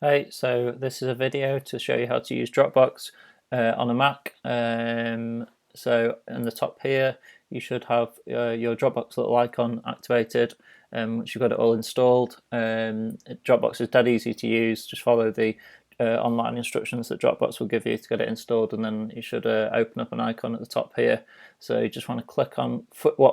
Hey, so this is a video to show you how to use Dropbox on a Mac. So in the top here, you should have your Dropbox little icon activated, which you've got it all installed. Dropbox is dead easy to use. Just follow the online instructions that Dropbox will give you to get it installed, and then you should open up an icon at the top here. So you just want to click on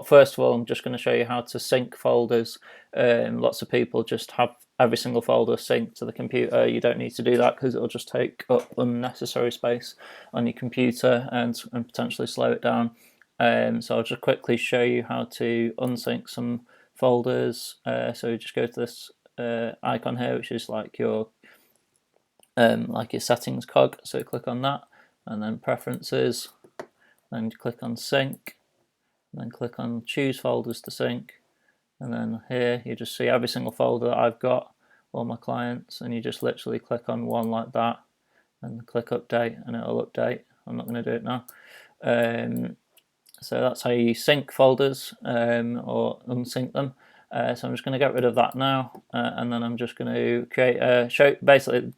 first of all, I'm just going to show you how to sync folders. Lots of people just have every single folder synced to the computer. You don't need to do that because it'll just take up unnecessary space on your computer and potentially slow it down. So I'll just quickly show you how to unsync some folders. So you just go to this icon here, which is like your settings cog. So click on that, and then preferences, then click on sync, and then click on choose folders to sync. And then here you just see every single folder that I've got, all my clients, and you just literally click on one like that and click update, and it'll update. I'm not going to do it now. So that's how you sync folders or unsync them. So I'm just going to get rid of that now, and then I'm just going to create a basically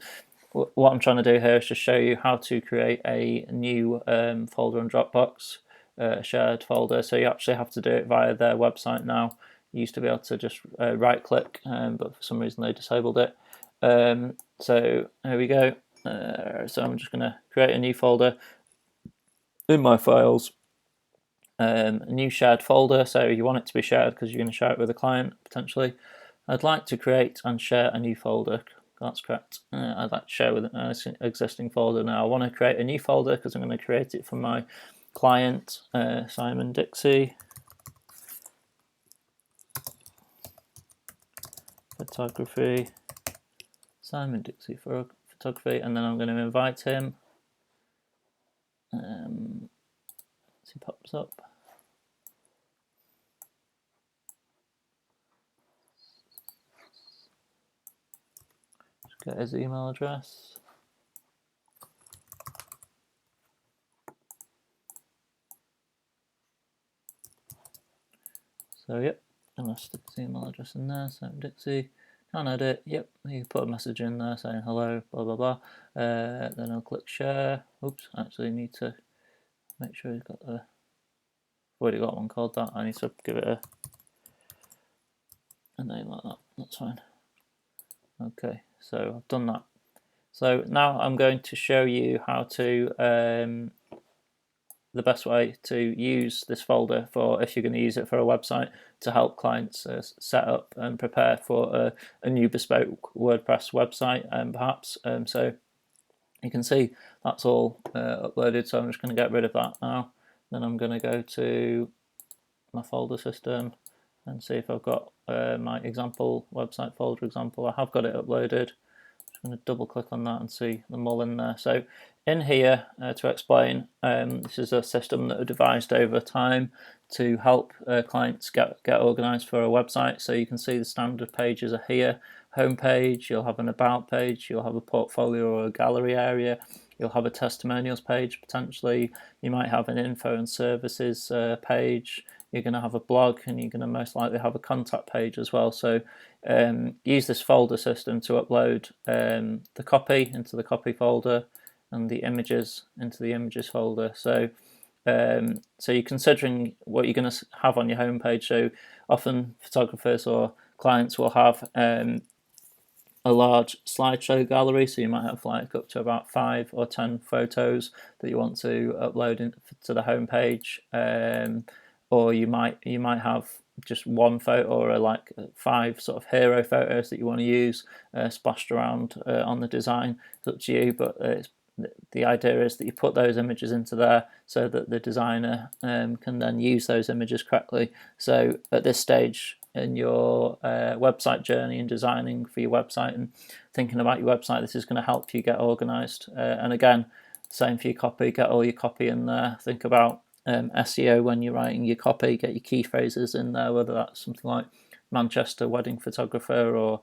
what I'm trying to do here is just show you how to create a new folder on Dropbox, a shared folder. So you actually have to do it via their website now. You used to be able to just right click, but for some reason they disabled it. So here we go. So I'm just going to create a new folder in my files, a new shared folder. So you want it to be shared because you're going to share it with a client potentially. I'd like to create and share a new folder. That's correct. I'd like to share with an existing folder now. I want to create a new folder because I'm going to create it for my client, Simon Dixie Photography, Simon Dixie for Photography, and then I'm going to invite him. As he pops up. Just get his email address. So yep, I'm going to stick his email address in there, Simon Dixie. Can edit, yep, you can put a message in there saying hello, blah blah blah. Then I'll click share. Oops, actually need to make sure he's got the, I've already got one called that. I need to give it a name like that, that's fine. Okay, so I've done that. So now I'm going to show you how to the best way to use this folder for if you're going to use it for a website to help clients set up and prepare for a new bespoke WordPress website, perhaps. So you can see that's all uploaded, so I'm just going to get rid of that now. Then I'm going to go to my folder system and see if I've got my example website folder example. I have got it uploaded. I'm going to double click on that and see them all in there. So in here, to explain, this is a system that was devised over time to help clients get organized for a website. So you can see the standard pages are here. Home page, you'll have an about page, you'll have a portfolio or a gallery area, you'll have a testimonials page potentially, you might have an info and services page, you're going to have a blog, and you're going to most likely have a contact page as well. So use this folder system to upload the copy into the copy folder and the images into the images folder. So you're considering what you're going to have on your homepage. So often photographers or clients will have a large slideshow gallery, so you might have like up to about 5 or 10 photos that you want to upload to the homepage, or you might have just one photo or like 5 sort of hero photos that you want to use splashed around on the design. It's up to you, but the idea is that you put those images into there so that the designer can then use those images correctly. So at this stage in your website journey and designing for your website and thinking about your website, this is going to help you get organized. And again, same for your copy, get all your copy in there. Think about SEO when you're writing your copy, get your key phrases in there, whether that's something like Manchester wedding photographer or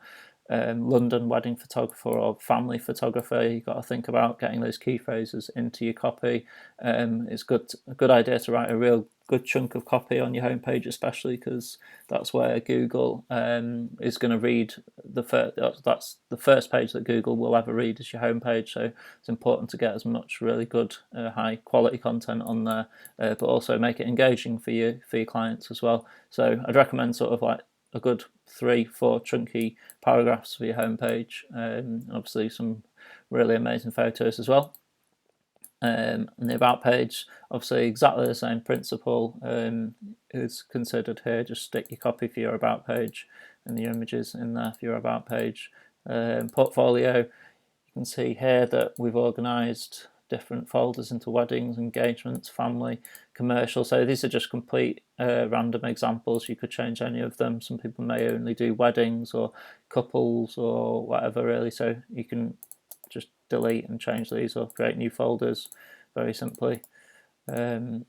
London wedding photographer or family photographer, you've got to think about getting those key phrases into your copy. It's a good idea to write a real good chunk of copy on your homepage, especially because that's where Google is going to read that's the first page that Google will ever read is your homepage. So it's important to get as much really good, high quality content on there, but also make it engaging for your clients as well. So I'd recommend sort of like a good 3-4 chunky paragraphs for your homepage, and obviously some really amazing photos as well. And the about page, obviously exactly the same principle is considered here. Just stick your copy for your about page and your images in there for your about page. Portfolio, you can see here that we've organised different folders into weddings, engagements, family, commercial. So these are just complete random examples. You could change any of them. Some people may only do weddings or couples or whatever really. So you can just delete and change these or create new folders very simply. Okay,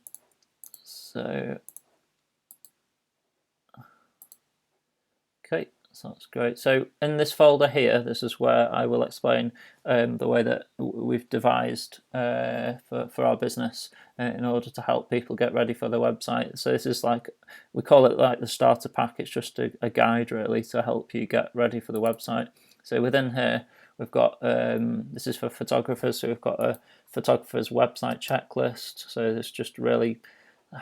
so that's great. So in this folder here, this is where I will explain the way that we've devised for our business in order to help people get ready for their website. So this is like, we call it like the starter pack. It's just a guide really to help you get ready for the website. So within here, we've got, this is for photographers, so we've got a photographer's website checklist. So this just really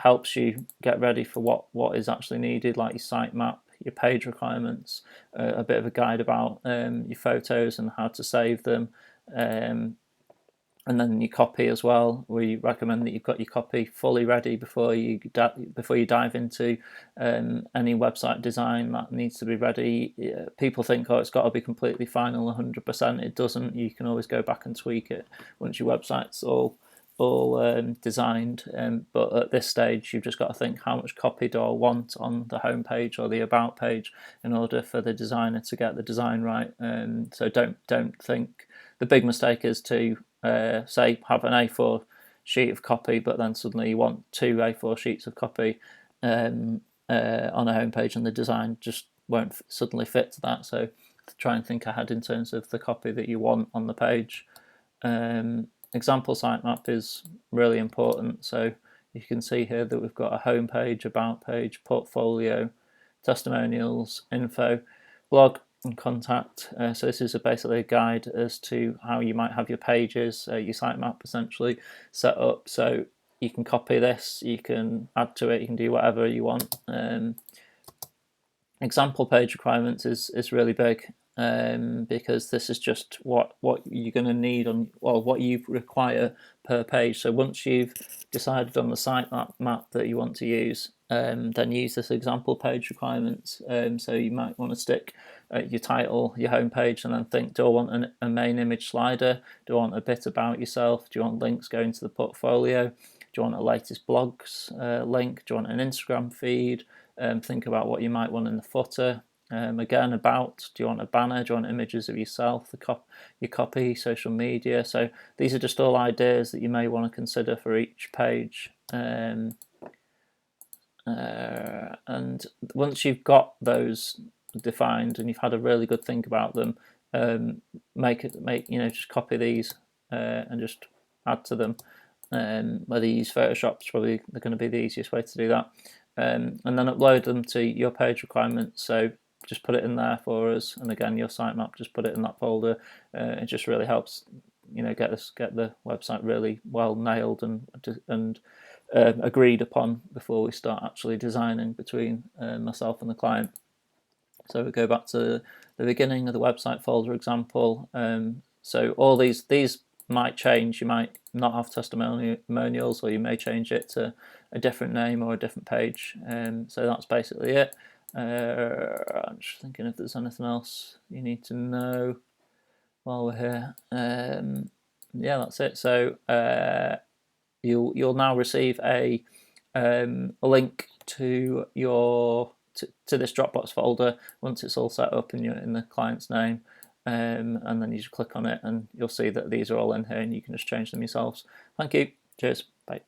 helps you get ready for what is actually needed, like your sitemap, your page requirements, a bit of a guide about your photos and how to save them, and then your copy as well. We recommend that you've got your copy fully ready before you dive into any website design. That needs to be ready. People think, oh, it's got to be completely final 100%. It doesn't. You can always go back and tweak it once your website's all designed, but at this stage you've just got to think, how much copy do I want on the home page or the about page in order for the designer to get the design right. So don't think, the big mistake is to say have an A4 sheet of copy, but then suddenly you want 2 A4 sheets of copy on a home page, and the design just won't suddenly fit to that. So try and think ahead in terms of the copy that you want on the page. Example sitemap is really important. So you can see here that we've got a home page, about page, portfolio, testimonials, info, blog, and contact. So this is basically a guide as to how you might have your pages, your sitemap essentially set up. So you can copy this, you can add to it, you can do whatever you want. Example page requirements is really big. Because this is just what you're going to need on, or what you require per page. So once you've decided on the sitemap that you want to use, then use this example page requirements. So you might want to stick your title, your home page, and then think, do I want a main image slider? Do I want a bit about yourself? Do you want links going to the portfolio? Do you want a latest blogs link? Do you want an Instagram feed? Think about what you might want in the footer. Again, about, do you want a banner? Do you want images of yourself, your copy, social media? So these are just all ideas that you may want to consider for each page. And once you've got those defined and you've had a really good think about them, just copy these and just add to them. Whether you use Photoshop's probably going to be the easiest way to do that. And then upload them to your page requirements. So just put it in there for us, and again your sitemap, just put it in that folder. It just really helps, get the website really well nailed and agreed upon before we start actually designing between myself and the client. So we go back to the beginning of the website folder example. So all these might change. You might not have testimonials, or you may change it to a different name or a different page. So that's basically it. I'm just thinking if there's anything else you need to know while we're here. Yeah, that's it. So you'll now receive a link to this Dropbox folder once it's all set up in the client's name. And then you just click on it and you'll see that these are all in here, and you can just change them yourselves. Thank you. Cheers. Bye.